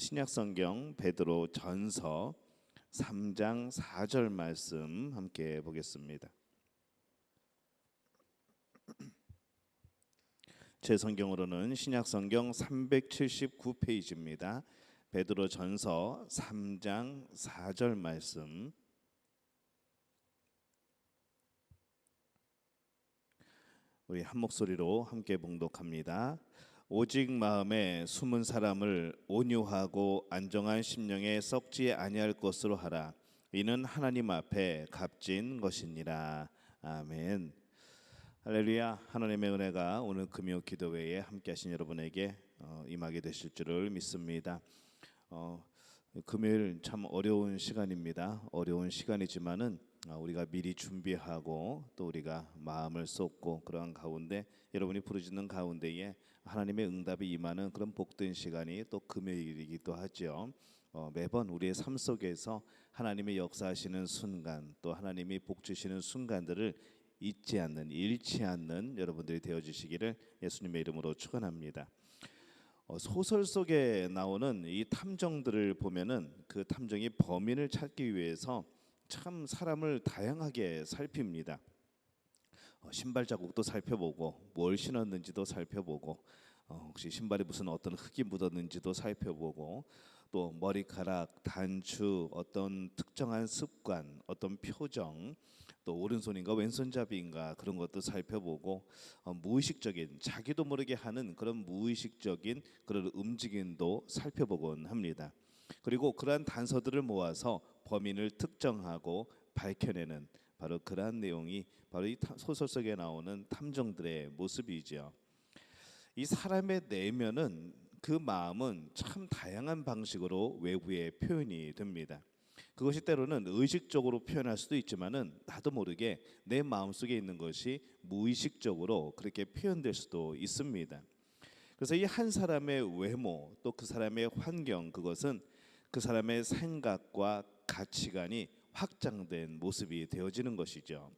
신약성경 베드로 전서 3장 4절 말씀 함께 보겠습니다. 제 성경으로는 신약성경 379페이지입니다. 베드로 전서 3장 4절 말씀. 우리 한 목소리로 함께 봉독합니다. 오직 마음에 숨은 사람을 온유하고 안정한 심령에 썩지 아니할 것으로 하라. 이는 하나님 앞에 값진 것이니라. 아멘. 할렐루야. 하나님의 은혜가 오늘 금요 기도회에 함께하신 여러분에게 임하게 되실 줄을 믿습니다. 금요일 참 어려운 시간입니다. 어려운 시간이지만은 우리가 미리 준비하고 또 우리가 마음을 쏟고 그러한 가운데 여러분이 부르짖는 가운데에 하나님의 응답이 임하는 그런 복된 시간이 또 금요일이기도 하죠. 매번 우리의 삶 속에서 하나님의 역사하시는 순간 또 하나님이 복 주시는 순간들을 잊지 않는, 잃지 않는 여러분들이 되어주시기를 예수님의 이름으로 축원합니다. 소설 속에 나오는 이 탐정들을 보면은 그 탐정이 범인을 찾기 위해서 참 사람을 다양하게 살핍니다. 신발 자국도 살펴보고 뭘 신었는지도 살펴보고 혹시 신발에 무슨 어떤 흙이 묻었는지도 살펴보고 또 머리카락, 단추, 어떤 특정한 습관, 어떤 표정, 또 오른손인가 왼손잡이인가 그런 것도 살펴보고 무의식적인 자기도 모르게 하는 그런 무의식적인 그런 움직임도 살펴보곤 합니다. 그리고 그러한 단서들을 모아서 범인을 특정하고 밝혀내는 바로 그러한 내용이 바로 이 소설 속에 나오는 탐정들의 모습이죠. 이 사람의 내면은 그 마음은 참 다양한 방식으로 외부에 표현이 됩니다. 그것이 때로는 의식적으로 표현할 수도 있지만은 나도 모르게 내 마음속에 있는 것이 무의식적으로 그렇게 표현될 수도 있습니다. 그래서 이 한 사람의 외모 또 그 사람의 환경 그것은 그 사람의 생각과 가치관이 확장된 모습이 되어지는 것이죠.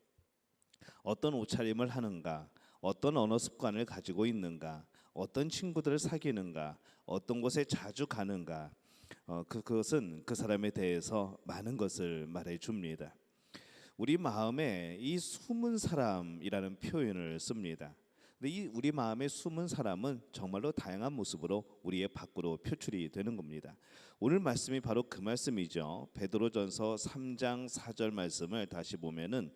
어떤 옷차림을 하는가, 어떤 언어 습관을 가지고 있는가, 어떤 친구들을 사귀는가, 어떤 곳에 자주 가는가, 그것은 그 사람에 대해서 많은 것을 말해 줍니다. 우리 마음에 이 숨은 사람이라는 표현을 씁니다. 근데 이 우리 마음에 숨은 사람은 정말로 다양한 모습으로 우리의 밖으로 표출이 되는 겁니다. 오늘 말씀이 바로 그 말씀이죠. 베드로전서 3장 4절 말씀을 다시 보면은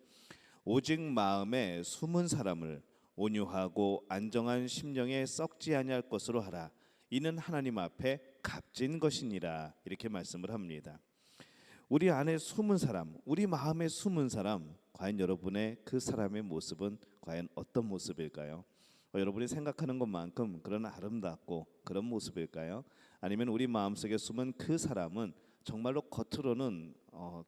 오직 마음에 숨은 사람을 온유하고 안정한 심령에 썩지 아니할 것으로 하라. 이는 하나님 앞에 값진 것이니라. 이렇게 말씀을 합니다. 우리 안에 숨은 사람, 우리 마음에 숨은 사람, 과연 여러분의 그 사람의 모습은 과연 어떤 모습일까요? 여러분이 생각하는 것만큼 그런 아름답고 그런 모습일까요? 아니면 우리 마음속에 숨은 그 사람은 정말로 겉으로는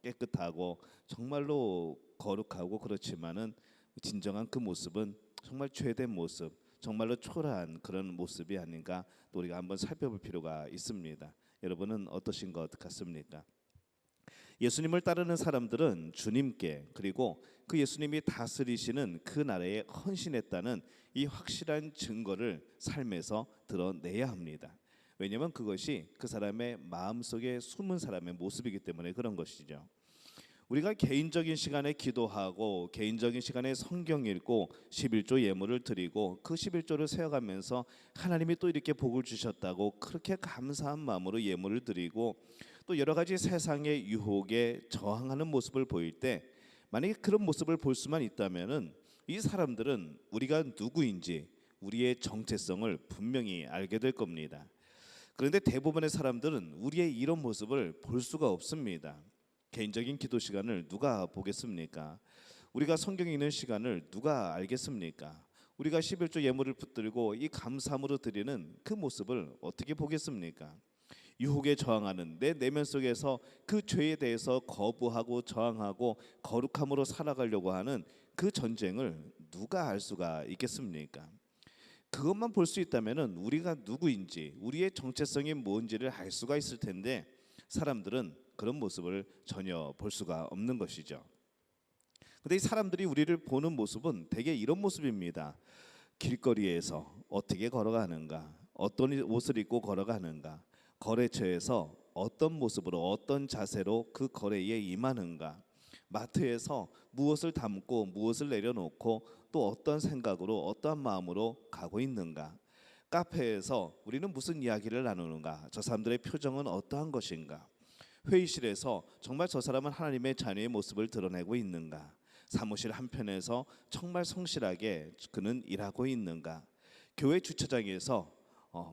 깨끗하고 정말로 거룩하고 그렇지만은 진정한 그 모습은 정말 죄된 모습, 정말로 초라한 그런 모습이 아닌가 또 우리가 한번 살펴볼 필요가 있습니다. 여러분은 어떠신 것 같습니까? 예수님을 따르는 사람들은 주님께 그리고 그 예수님이 다스리시는 그 나라에 헌신했다는 이 확실한 증거를 삶에서 드러내야 합니다. 왜냐하면 그것이 그 사람의 마음속에 숨은 사람의 모습이기 때문에 그런 것이죠. 우리가 개인적인 시간에 기도하고 개인적인 시간에 성경 읽고 11조 예물을 드리고 그 11조를 세어가면서 하나님이 또 이렇게 복을 주셨다고 그렇게 감사한 마음으로 예물을 드리고 또 여러 가지 세상의 유혹에 저항하는 모습을 보일 때 만약에 그런 모습을 볼 수만 있다면은 이 사람들은 우리가 누구인지 우리의 정체성을 분명히 알게 될 겁니다. 그런데 대부분의 사람들은 우리의 이런 모습을 볼 수가 없습니다. 개인적인 기도 시간을 누가 보겠습니까? 우리가 성경 읽는 시간을 누가 알겠습니까? 우리가 11조 예물을 붙들고 이 감사함으로 드리는 그 모습을 어떻게 보겠습니까? 유혹에 저항하는 내 내면 속에서 그 죄에 대해서 거부하고 저항하고 거룩함으로 살아가려고 하는 그 전쟁을 누가 알 수가 있겠습니까? 그것만 볼 수 있다면은 우리가 누구인지 우리의 정체성이 뭔지를 알 수가 있을 텐데 사람들은 그런 모습을 전혀 볼 수가 없는 것이죠. 근데 이 사람들이 우리를 보는 모습은 대개 이런 모습입니다. 길거리에서 어떻게 걸어가는가, 어떤 옷을 입고 걸어가는가, 거래처에서 어떤 모습으로 어떤 자세로 그 거래에 임하는가, 마트에서 무엇을 담고 무엇을 내려놓고 또 어떤 생각으로 어떠한 마음으로 가고 있는가, 카페에서 우리는 무슨 이야기를 나누는가, 저 사람들의 표정은 어떠한 것인가, 회의실에서 정말 저 사람은 하나님의 자녀의 모습을 드러내고 있는가, 사무실 한편에서 정말 성실하게 그는 일하고 있는가, 교회 주차장에서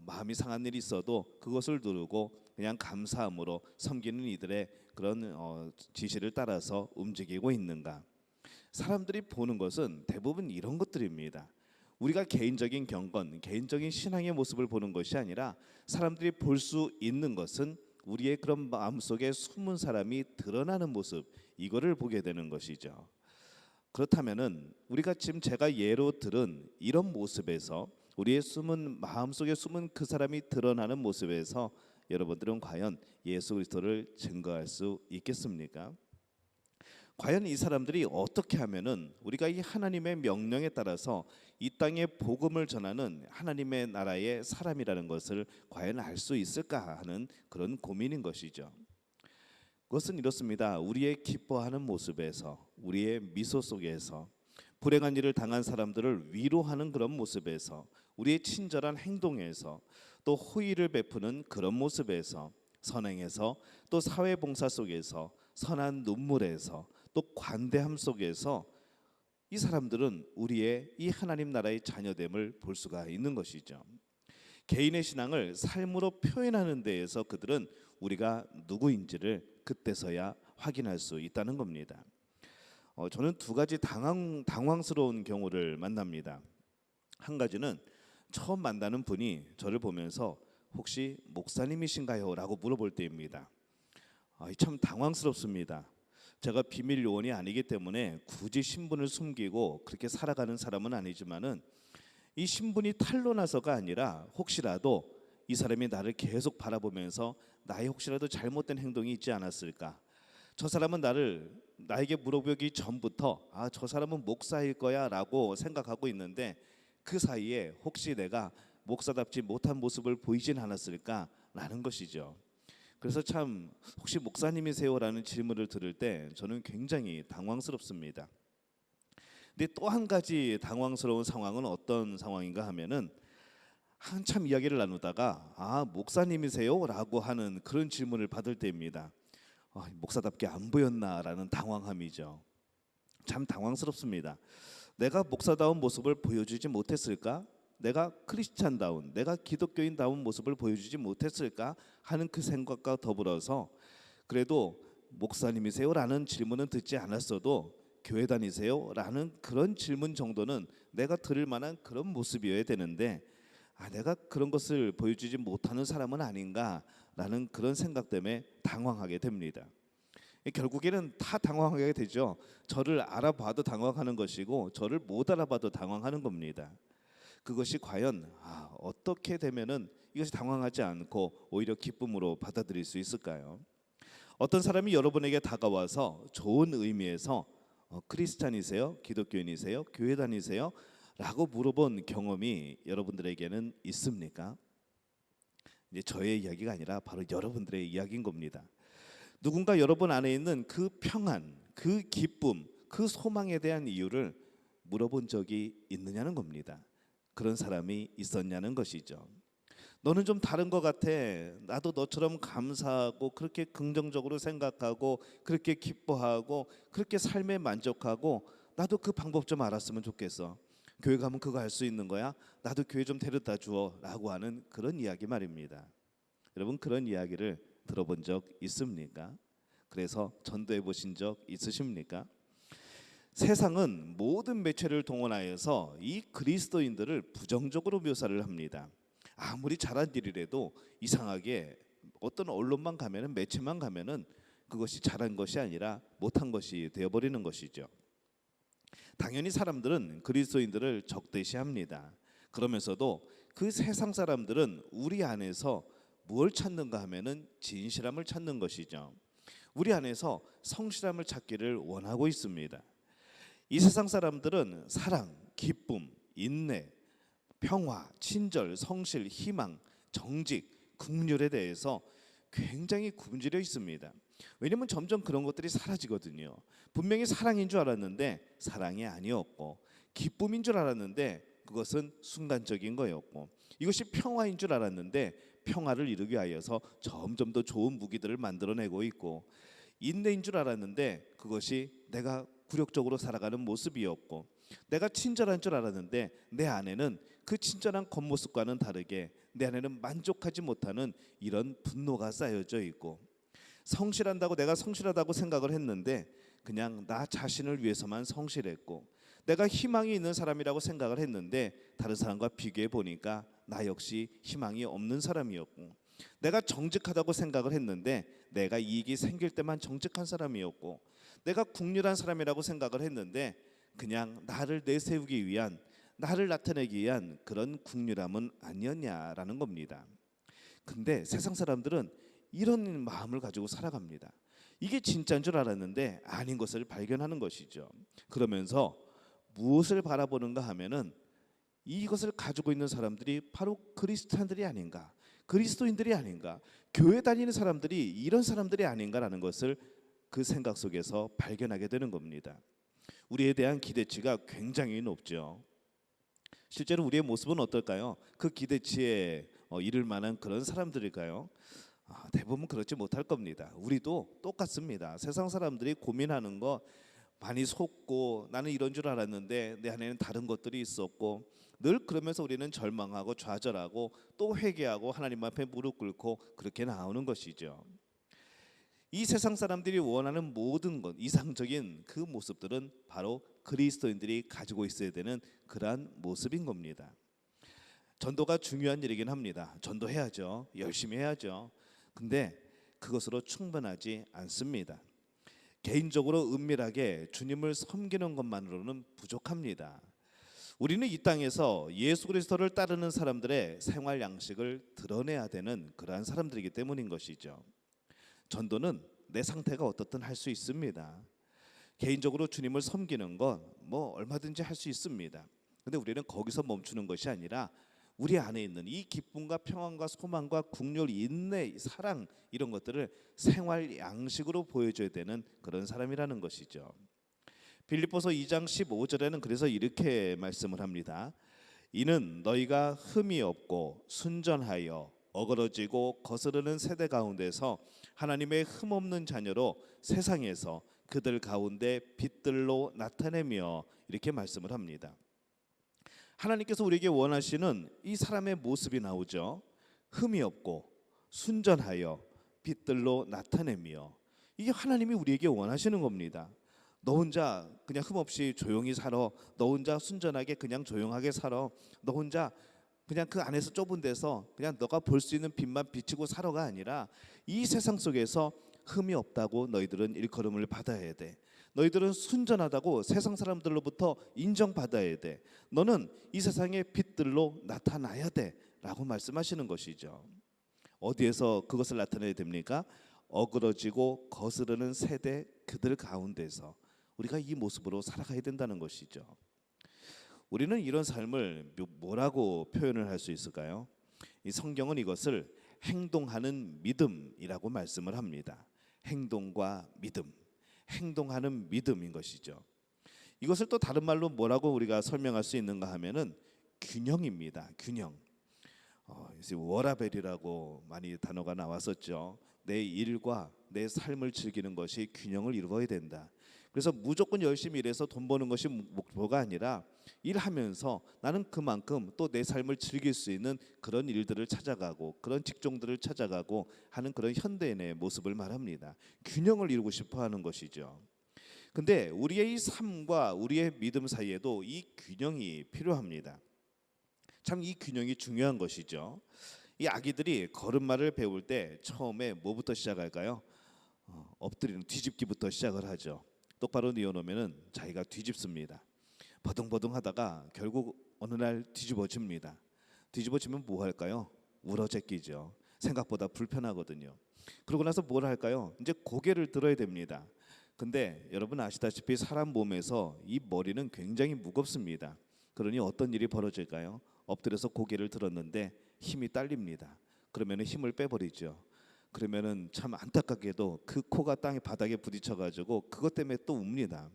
마음이 상한 일이 있어도 그것을 누르고 그냥 감사함으로 섬기는 이들의 그런 지시를 따라서 움직이고 있는가. 사람들이 보는 것은 대부분 이런 것들입니다. 우리가 개인적인 경건, 개인적인 신앙의 모습을 보는 것이 아니라 사람들이 볼 수 있는 것은 우리의 그런 마음속에 숨은 사람이 드러나는 모습, 이거를 보게 되는 것이죠. 그렇다면은 우리가 지금 제가 예로 들은 이런 모습에서 우리의 숨은 마음속에 숨은 그 사람이 드러나는 모습에서 여러분들은 과연 예수 그리스도를 증거할 수 있겠습니까? 과연 이 사람들이 어떻게 하면은 우리가 이 하나님의 명령에 따라서 이 땅에 복음을 전하는 하나님의 나라의 사람이라는 것을 과연 알 수 있을까 하는 그런 고민인 것이죠. 그것은 이렇습니다. 우리의 기뻐하는 모습에서, 우리의 미소 속에서, 불행한 일을 당한 사람들을 위로하는 그런 모습에서, 우리의 친절한 행동에서, 또 호의를 베푸는 그런 모습에서, 선행에서, 또 사회봉사 속에서, 선한 눈물에서, 또 관대함 속에서 이 사람들은 우리의 이 하나님 나라의 자녀됨을 볼 수가 있는 것이죠. 개인의 신앙을 삶으로 표현하는 데에서 그들은 우리가 누구인지를 그때서야 확인할 수 있다는 겁니다. 저는 두 가지 당황스러운 경우를 만납니다. 한 가지는 처음 만나는 분이 저를 보면서 혹시 목사님이신가요? 라고 물어볼 때입니다. 참 당황스럽습니다. 제가 비밀 요원이 아니기 때문에 굳이 신분을 숨기고 그렇게 살아가는 사람은 아니지만은 이 신분이 탄로나서가 아니라 혹시라도 이 사람이 나를 계속 바라보면서 나의 혹시라도 잘못된 행동이 있지 않았을까, 저 사람은 나에게 물어보기 전부터 저 사람은 목사일 거야 라고 생각하고 있는데 그 사이에 혹시 내가 목사답지 못한 모습을 보이진 않았을까 라는 것이죠. 그래서 참 혹시 목사님이세요? 라는 질문을 들을 때 저는 굉장히 당황스럽습니다. 근데 또 한 가지 당황스러운 상황은 어떤 상황인가 하면은 한참 이야기를 나누다가 목사님이세요? 라고 하는 그런 질문을 받을 때입니다. 목사답게 안 보였나라는 당황함이죠. 참 당황스럽습니다. 내가 목사다운 모습을 보여주지 못했을까? 내가 크리스찬다운, 내가 기독교인다운 모습을 보여주지 못했을까 하는 그 생각과 더불어서 그래도 목사님이세요? 라는 질문은 듣지 않았어도 교회 다니세요? 라는 그런 질문 정도는 내가 들을 만한 그런 모습이어야 되는데 내가 그런 것을 보여주지 못하는 사람은 아닌가라는 그런 생각 때문에 당황하게 됩니다. 결국에는 다 당황하게 되죠. 저를 알아봐도 당황하는 것이고 저를 못 알아봐도 당황하는 겁니다. 그것이 과연 어떻게 되면은 이것이 당황하지 않고 오히려 기쁨으로 받아들일 수 있을까요? 어떤 사람이 여러분에게 다가와서 좋은 의미에서 크리스찬이세요? 기독교인이세요? 교회 다니세요? 라고 물어본 경험이 여러분들에게는 있습니까? 이제 저의 이야기가 아니라 바로 여러분들의 이야기인 겁니다. 누군가 여러분 안에 있는 그 평안, 그 기쁨, 그 소망에 대한 이유를 물어본 적이 있느냐는 겁니다. 그런 사람이 있었냐는 것이죠. 너는 좀 다른 것 같아. 나도 너처럼 감사하고 그렇게 긍정적으로 생각하고 그렇게 기뻐하고 그렇게 삶에 만족하고 나도 그 방법 좀 알았으면 좋겠어. 교회 가면 그거 할 수 있는 거야? 나도 교회 좀 데려다 주어 라고 하는 그런 이야기 말입니다. 여러분 그런 이야기를 들어본 적 있습니까? 그래서 전도해 보신 적 있으십니까? 세상은 모든 매체를 동원하여서 이 그리스도인들을 부정적으로 묘사를 합니다. 아무리 잘한 일이라도 이상하게 어떤 언론만 가면은, 매체만 가면은 그것이 잘한 것이 아니라 못한 것이 되어버리는 것이죠. 당연히 사람들은 그리스도인들을 적대시합니다. 그러면서도 그 세상 사람들은 우리 안에서 무엇을 찾는가 하면은 진실함을 찾는 것이죠. 우리 안에서 성실함을 찾기를 원하고 있습니다. 이 세상 사람들은 사랑, 기쁨, 인내, 평화, 친절, 성실, 희망, 정직, 긍휼에 대해서 굉장히 굶주려 있습니다. 왜냐면 점점 그런 것들이 사라지거든요. 분명히 사랑인 줄 알았는데 사랑이 아니었고, 기쁨인 줄 알았는데 그것은 순간적인 거였고, 이것이 평화인 줄 알았는데 평화를 이루기 위하여서 점점 더 좋은 무기들을 만들어내고 있고, 인내인 줄 알았는데 그것이 내가 굴욕적으로 살아가는 모습이었고, 내가 친절한 줄 알았는데 내 안에는 그 친절한 겉모습과는 다르게 내 안에는 만족하지 못하는 이런 분노가 쌓여져 있고, 성실한다고 내가 성실하다고 생각을 했는데 그냥 나 자신을 위해서만 성실했고, 내가 희망이 있는 사람이라고 생각을 했는데 다른 사람과 비교해 보니까 나 역시 희망이 없는 사람이었고, 내가 정직하다고 생각을 했는데 내가 이익이 생길 때만 정직한 사람이었고, 내가 국률한 사람이라고 생각을 했는데 그냥 나를 내세우기 위한, 나를 나타내기 위한 그런 국률함은 아니었냐라는 겁니다. 근데 세상 사람들은 이런 마음을 가지고 살아갑니다. 이게 진짜인 줄 알았는데 아닌 것을 발견하는 것이죠. 그러면서 무엇을 바라보는가 하면은 이것을 가지고 있는 사람들이 바로 그리스도인들이 아닌가, 그리스도인들이 아닌가, 교회 다니는 사람들이 이런 사람들이 아닌가라는 것을 그 생각 속에서 발견하게 되는 겁니다. 우리에 대한 기대치가 굉장히 높죠. 실제로 우리의 모습은 어떨까요? 그 기대치에 이를 만한 그런 사람들일까요? 대부분 그렇지 못할 겁니다. 우리도 똑같습니다. 세상 사람들이 고민하는 거 많이 속고, 나는 이런 줄 알았는데 내 안에는 다른 것들이 있었고, 늘 그러면서 우리는 절망하고 좌절하고 또 회개하고 하나님 앞에 무릎 꿇고 그렇게 나오는 것이죠. 이 세상 사람들이 원하는 모든 것, 이상적인 그 모습들은 바로 그리스도인들이 가지고 있어야 되는 그러한 모습인 겁니다. 전도가 중요한 일이긴 합니다. 전도해야죠. 열심히 해야죠. 근데 그것으로 충분하지 않습니다. 개인적으로 은밀하게 주님을 섬기는 것만으로는 부족합니다. 우리는 이 땅에서 예수 그리스도를 따르는 사람들의 생활 양식을 드러내야 되는 그러한 사람들이기 때문인 것이죠. 전도는 내 상태가 어떻든 할 수 있습니다. 개인적으로 주님을 섬기는 건 뭐 얼마든지 할 수 있습니다. 근데 우리는 거기서 멈추는 것이 아니라 우리 안에 있는 이 기쁨과 평안과 소망과 긍휼, 인내, 사랑, 이런 것들을 생활 양식으로 보여줘야 되는 그런 사람이라는 것이죠. 빌립보서 2장 15절에는 그래서 이렇게 말씀을 합니다. 이는 너희가 흠이 없고 순전하여 어그러지고 거스르는 세대 가운데서 하나님의 흠없는 자녀로 세상에서 그들 가운데 빛들로 나타내며, 이렇게 말씀을 합니다. 하나님께서 우리에게 원하시는 이 사람의 모습이 나오죠. 흠이 없고 순전하여 빛들로 나타내며, 이게 하나님이 우리에게 원하시는 겁니다. 너 혼자 그냥 흠없이 조용히 살아, 너 혼자 순전하게 그냥 조용하게 살아, 너 혼자 그냥 그 안에서 좁은 데서 그냥 너가 볼 수 있는 빛만 비치고 살아가 아니라, 이 세상 속에서 흠이 없다고 너희들은 일컬음을 받아야 돼. 너희들은 순전하다고 세상 사람들로부터 인정받아야 돼. 너는 이 세상의 빛들로 나타나야 돼 라고 말씀하시는 것이죠. 어디에서 그것을 나타내야 됩니까? 어그러지고 거스르는 세대 그들 가운데서 우리가 이 모습으로 살아가야 된다는 것이죠. 우리는 이런 삶을 뭐라고 표현을 할 수 있을까요? 이 성경은 이것을 행동하는 믿음이라고 말씀을 합니다. 행동과 믿음, 행동하는 믿음인 것이죠. 이것을 또 다른 말로 뭐라고 우리가 설명할 수 있는가 하면은 균형입니다. 균형. 워라벨이라고 많이 단어가 나왔었죠. 내 일과 내 삶을 즐기는 것이 균형을 이루어야 된다. 그래서 무조건 열심히 일해서 돈 버는 것이 목표가 아니라, 일하면서 나는 그만큼 또 내 삶을 즐길 수 있는 그런 일들을 찾아가고 그런 직종들을 찾아가고 하는 그런 현대인의 모습을 말합니다. 균형을 이루고 싶어 하는 것이죠. 근데 우리의 이 삶과 우리의 믿음 사이에도 이 균형이 필요합니다. 참 이 균형이 중요한 것이죠. 이 아기들이 걸음마를 배울 때 처음에 뭐부터 시작할까요? 엎드리는 뒤집기부터 시작을 하죠. 똑바로 뉘어놓으면 자기가 뒤집습니다. 버둥버둥 하다가 결국 어느 날 뒤집어집니다. 뒤집어지면 뭐 할까요? 울어제끼죠. 생각보다 불편하거든요. 그러고 나서 뭘 할까요? 이제 고개를 들어야 됩니다. 근데 여러분 아시다시피 사람 몸에서 이 머리는 굉장히 무겁습니다. 그러니 어떤 일이 벌어질까요? 엎드려서 고개를 들었는데 힘이 딸립니다. 그러면은 힘을 빼버리죠. 그러면은 참 안타깝게도 그 코가 땅에 바닥에 부딪혀가지고 그것 때문에 또 웁니다.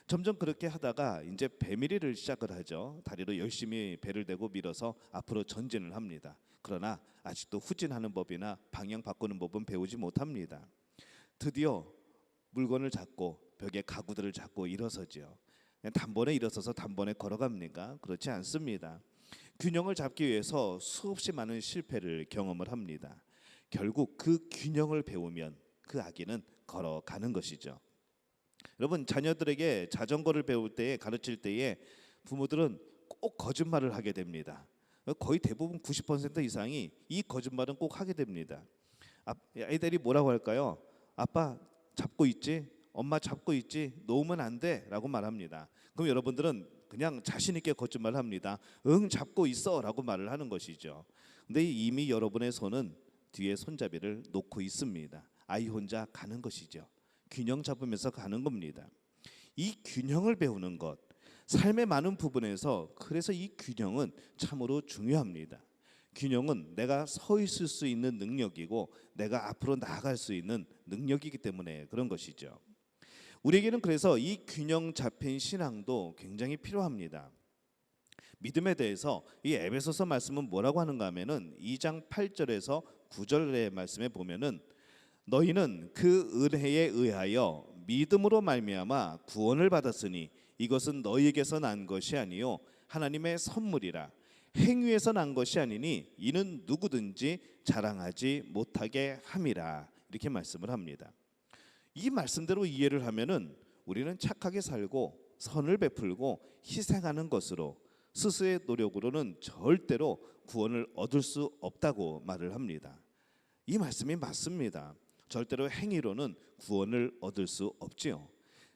점점 그렇게 하다가 이제 배밀이를 시작을 하죠. 다리로 열심히 배를 대고 밀어서 앞으로 전진을 합니다. 그러나 아직도 후진하는 법이나 방향 바꾸는 법은 배우지 못합니다. 드디어 물건을 잡고 벽에 가구들을 잡고 일어서죠. 그냥 단번에 일어서서 단번에 걸어갑니까? 그렇지 않습니다. 균형을 잡기 위해서 수없이 많은 실패를 경험을 합니다. 결국 그 균형을 배우면 그 아기는 걸어가는 것이죠. 여러분, 자녀들에게 자전거를 배울 때에, 가르칠 때에 부모들은 꼭 거짓말을 하게 됩니다. 거의 대부분 90% 이상이 이 거짓말은 꼭 하게 됩니다. 아이들이 뭐라고 할까요? 아빠 잡고 있지? 엄마 잡고 있지? 놓으면 안 돼 라고 말합니다. 그럼 여러분들은 그냥 자신 있게 거짓말을 합니다. 응, 잡고 있어 라고 말을 하는 것이죠. 근데 이미 여러분의 손은 뒤에 손잡이를 놓고 있습니다. 아이 혼자 가는 것이죠. 균형 잡으면서 가는 겁니다. 이 균형을 배우는 것, 삶의 많은 부분에서 그래서 이 균형은 참으로 중요합니다. 균형은 내가 서 있을 수 있는 능력이고 내가 앞으로 나아갈 수 있는 능력이기 때문에 그런 것이죠. 우리에게는 그래서 이 균형 잡힌 신앙도 굉장히 필요합니다. 믿음에 대해서 이 에베소서 말씀은 뭐라고 하는가 하면은 2장 8절에서 9절의 말씀에 보면은 너희는 그 은혜에 의하여 믿음으로 말미암아 구원을 받았으니 이것은 너희에게서 난 것이 아니요 하나님의 선물이라. 행위에서 난 것이 아니니 이는 누구든지 자랑하지 못하게 함이라. 이렇게 말씀을 합니다. 이 말씀대로 이해를 하면은 우리는 착하게 살고 선을 베풀고 희생하는 것으로 스스로의 노력으로는 절대로 구원을 얻을 수 없다고 말을 합니다. 이 말씀이 맞습니다. 절대로 행위로는 구원을 얻을 수 없지요.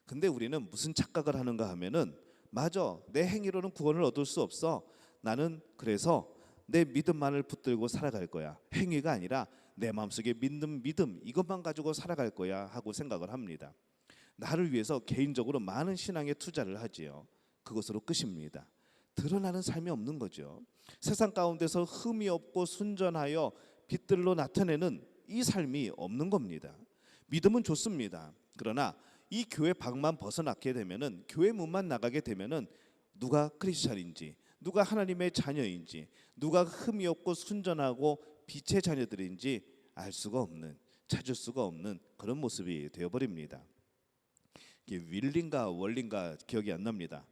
근데 우리는 무슨 착각을 하는가 하면은 맞아, 내 행위로는 구원을 얻을 수 없어. 나는 그래서 내 믿음만을 붙들고 살아갈 거야. 행위가 아니라 내 마음속에 믿는 믿음 이것만 가지고 살아갈 거야 하고 생각을 합니다. 나를 위해서 개인적으로 많은 신앙에 투자를 하지요. 그것으로 끝입니다. 드러나는 삶이 없는 거죠. 세상 가운데서 흠이 없고 순전하여 빛들로 나타내는 이 삶이 없는 겁니다. 믿음은 좋습니다. 그러나 이 교회 밖만 벗어나게 되면은, 교회 문만 나가게 되면은 누가 크리스찬인지, 누가 하나님의 자녀인지, 누가 흠이 없고 순전하고 빛의 자녀들인지 알 수가 없는, 찾을 수가 없는 그런 모습이 되어버립니다. 이게 윌린가 월린가 기억이 안 납니다.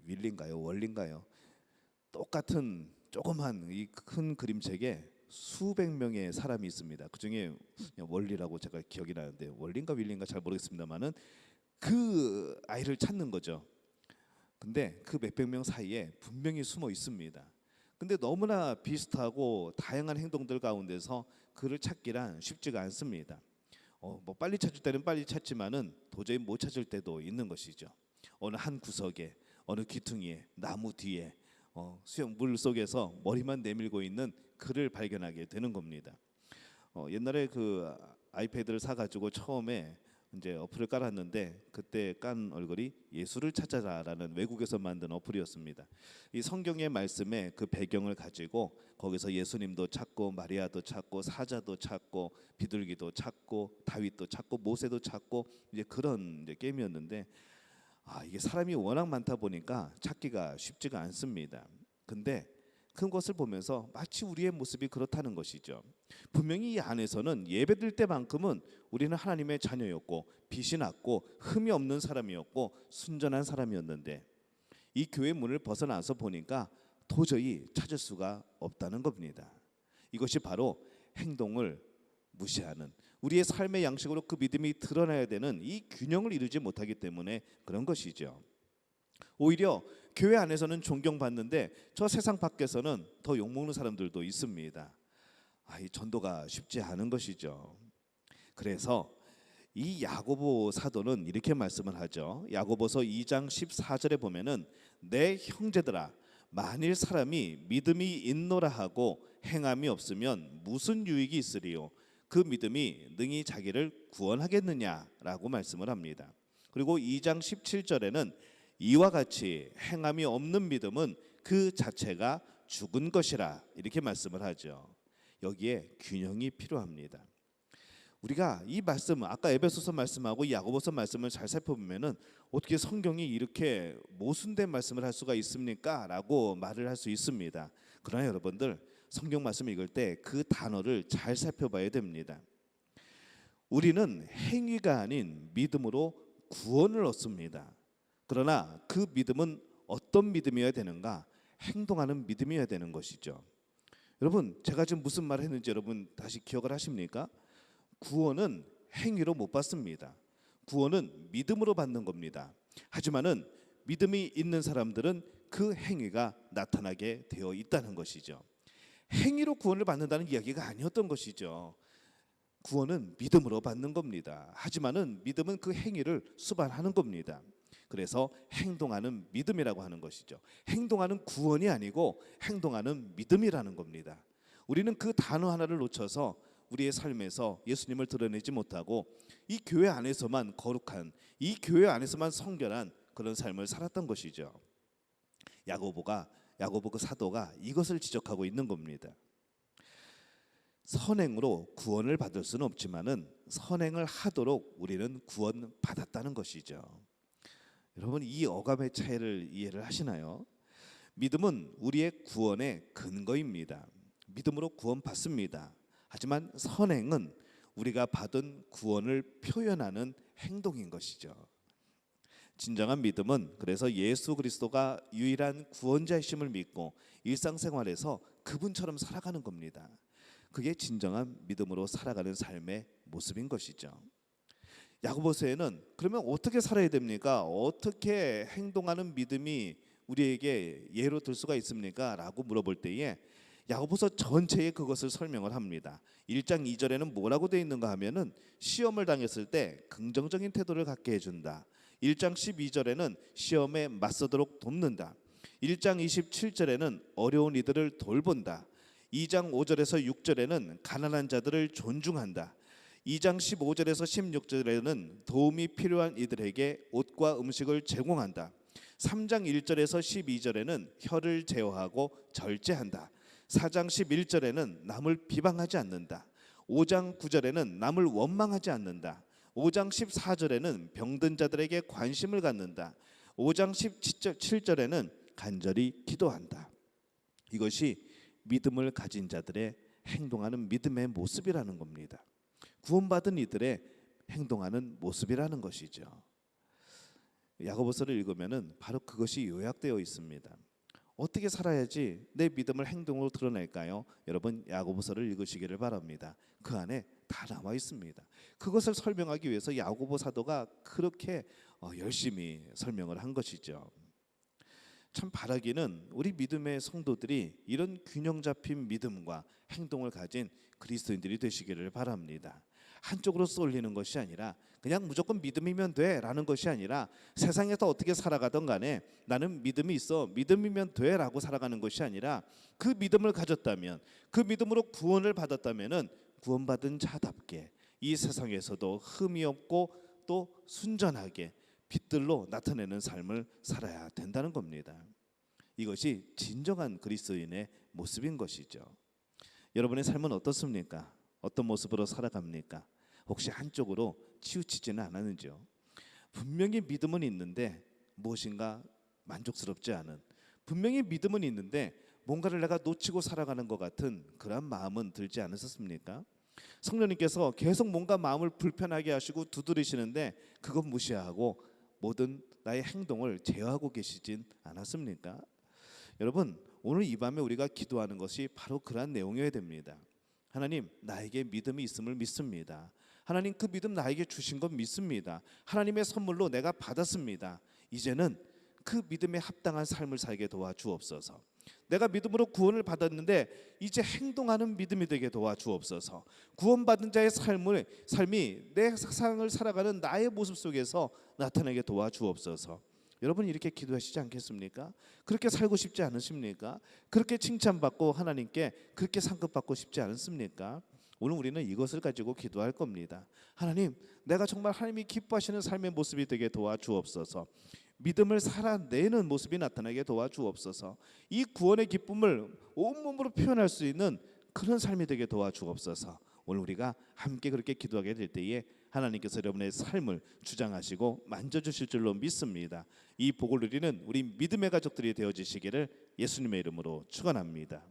윌린가요 월린가요? 똑같은 조그만 이 큰 그림책에 수백 명의 사람이 있습니다. 그 중에 월리라고 제가 기억이 나는데 월린가 윌린가 잘 모르겠습니다만은 그 아이를 찾는 거죠. 근데 그 몇백 명 사이에 분명히 숨어 있습니다. 근데 너무나 비슷하고 다양한 행동들 가운데서 그를 찾기란 쉽지가 않습니다. 뭐 빨리 찾을 때는 빨리 찾지만은 도저히 못 찾을 때도 있는 것이죠. 어느 한 구석에, 어느 귀퉁이에, 나무 뒤에, 수영 물 속에서 머리만 내밀고 있는 그를 발견하게 되는 겁니다. 옛날에 그 아이패드를 사가지고 처음에 이제 어플을 깔았는데 그때 깐 얼굴이 예수를 찾아라라는 외국에서 만든 어플이었습니다. 이 성경의 말씀에 그 배경을 가지고 거기서 예수님도 찾고 마리아도 찾고 사자도 찾고 비둘기도 찾고 다윗도 찾고 모세도 찾고 이제 그런 이제 게임이었는데 이게 사람이 워낙 많다 보니까 찾기가 쉽지가 않습니다. 근데 큰 것을 보면서 마치 우리의 모습이 그렇다는 것이죠. 분명히 이 안에서는 예배드릴 때만큼은 우리는 하나님의 자녀였고 빛이 났고 흠이 없는 사람이었고 순전한 사람이었는데 이 교회 문을 벗어나서 보니까 도저히 찾을 수가 없다는 겁니다. 이것이 바로 행동을 무시하는, 우리의 삶의 양식으로 그 믿음이 드러나야 되는 이 균형을 이루지 못하기 때문에 그런 것이죠. 오히려 교회 안에서는 존경받는데 저 세상 밖에서는 더 욕먹는 사람들도 있습니다. 이 전도가 쉽지 않은 것이죠. 그래서 이 야고보 사도는 이렇게 말씀을 하죠. 야고보서 2장 14절에 보면은 내 형제들아 만일 사람이 믿음이 있노라 하고 행함이 없으면 무슨 유익이 있으리요 그 믿음이 능히 자기를 구원하겠느냐라고 말씀을 합니다. 그리고 2장 17절에는 이와 같이 행함이 없는 믿음은 그 자체가 죽은 것이라 이렇게 말씀을 하죠. 여기에 균형이 필요합니다. 우리가 이 말씀, 아까 에베소서 말씀하고 야고보서 말씀을 잘 살펴보면은 어떻게 성경이 이렇게 모순된 말씀을 할 수가 있습니까? 라고 말을 할 수 있습니다. 그러나 여러분들 성경 말씀 읽을 때 그 단어를 잘 살펴봐야 됩니다. 우리는 행위가 아닌 믿음으로 구원을 얻습니다. 그러나 그 믿음은 어떤 믿음이어야 되는가? 행동하는 믿음이어야 되는 것이죠. 여러분, 제가 지금 무슨 말을 했는지 여러분 다시 기억을 하십니까? 구원은 행위로 못 받습니다. 구원은 믿음으로 받는 겁니다. 하지만은 믿음이 있는 사람들은 그 행위가 나타나게 되어 있다는 것이죠. 행위로 구원을 받는다는 이야기가 아니었던 것이죠. 구원은 믿음으로 받는 겁니다. 하지만은 믿음은 그 행위를 수반하는 겁니다. 그래서 행동하는 믿음이라고 하는 것이죠. 행동하는 구원이 아니고 행동하는 믿음이라는 겁니다. 우리는 그 단어 하나를 놓쳐서 우리의 삶에서 예수님을 드러내지 못하고 이 교회 안에서만 거룩한, 이 교회 안에서만 성결한 그런 삶을 살았던 것이죠. 야고보 그 사도가 이것을 지적하고 있는 겁니다. 선행으로 구원을 받을 수는 없지만은 선행을 하도록 우리는 구원받았다는 것이죠. 여러분, 이 어감의 차이를 이해를 하시나요? 믿음은 우리의 구원의 근거입니다. 믿음으로 구원받습니다. 하지만 선행은 우리가 받은 구원을 표현하는 행동인 것이죠. 진정한 믿음은 그래서 예수 그리스도가 유일한 구원자이심을 믿고 일상생활에서 그분처럼 살아가는 겁니다. 그게 진정한 믿음으로 살아가는 삶의 모습인 것이죠. 야고보서에는 그러면 어떻게 살아야 됩니까? 어떻게 행동하는 믿음이 우리에게 예로 들 수가 있습니까? 라고 물어볼 때에 야고보서 전체에 그것을 설명을 합니다. 1장 2절에는 뭐라고 되어 있는가 하면은 시험을 당했을 때 긍정적인 태도를 갖게 해준다. 1장 12절에는 시험에 맞서도록 돕는다. 1장 27절에는 어려운 이들을 돌본다. 2장 5절에서 6절에는 가난한 자들을 존중한다. 2장 15절에서 16절에는 도움이 필요한 이들에게 옷과 음식을 제공한다. 3장 1절에서 12절에는 혀를 제어하고 절제한다. 4장 11절에는 남을 비방하지 않는다. 5장 9절에는 남을 원망하지 않는다. 5장 14절에는 병든 자들에게 관심을 갖는다. 5장 17절에는 간절히 기도한다. 이것이 믿음을 가진 자들의 행동하는 믿음의 모습이라는 겁니다. 구원받은 이들의 행동하는 모습이라는 것이죠. 야고보서를 읽으면은 바로 그것이 요약되어 있습니다. 어떻게 살아야지 내 믿음을 행동으로 드러낼까요? 여러분, 야고보서를 읽으시기를 바랍니다. 그 안에 다 나와 있습니다. 그것을 설명하기 위해서 야고보 사도가 그렇게 열심히 설명을 한 것이죠. 참 바라기는 우리 믿음의 성도들이 이런 균형 잡힌 믿음과 행동을 가진 그리스도인들이 되시기를 바랍니다. 한쪽으로 쏠리는 것이 아니라 그냥 무조건 믿음이면 돼라는 것이 아니라 세상에서 어떻게 살아가던 간에 나는 믿음이 있어, 믿음이면 돼라고 살아가는 것이 아니라 그 믿음을 가졌다면, 그 믿음으로 구원을 받았다면은 구원받은 자답게 이 세상에서도 흠이 없고 또 순전하게 빛들로 나타내는 삶을 살아야 된다는 겁니다. 이것이 진정한 그리스도인의 모습인 것이죠. 여러분의 삶은 어떻습니까? 어떤 모습으로 살아갑니까? 혹시 한쪽으로 치우치지는 않았는지요? 분명히 믿음은 있는데 무엇인가 만족스럽지 않은, 분명히 믿음은 있는데 뭔가를 내가 놓치고 살아가는 것 같은 그런 마음은 들지 않으셨습니까? 성령님께서 계속 뭔가 마음을 불편하게 하시고 두드리시는데 그것 무시하고 모든 나의 행동을 제어하고 계시진 않았습니까? 여러분, 오늘 이 밤에 우리가 기도하는 것이 바로 그러한 내용이어야 됩니다. 하나님, 나에게 믿음이 있음을 믿습니다. 하나님, 그 믿음 나에게 주신 것 믿습니다. 하나님의 선물로 내가 받았습니다. 이제는 그 믿음에 합당한 삶을 살게 도와주옵소서. 내가 믿음으로 구원을 받았는데 이제 행동하는 믿음이 되게 도와주옵소서. 구원받은 자의 삶이 내 세상을 살아가는 나의 모습 속에서 나타나게 도와주옵소서. 여러분, 이렇게 기도하시지 않겠습니까? 그렇게 살고 싶지 않으십니까? 그렇게 칭찬받고 하나님께 그렇게 상급받고 싶지 않습니까? 오늘 우리는 이것을 가지고 기도할 겁니다. 하나님, 내가 정말 하나님이 기뻐하시는 삶의 모습이 되게 도와주옵소서. 믿음을 살아내는 모습이 나타나게 도와주옵소서. 이 구원의 기쁨을 온몸으로 표현할 수 있는 그런 삶이 되게 도와주옵소서. 오늘 우리가 함께 그렇게 기도하게 될 때에 하나님께서 여러분의 삶을 주장하시고 만져주실 줄로 믿습니다. 이 복을 누리는 우리 믿음의 가족들이 되어지시기를 예수님의 이름으로 축원합니다.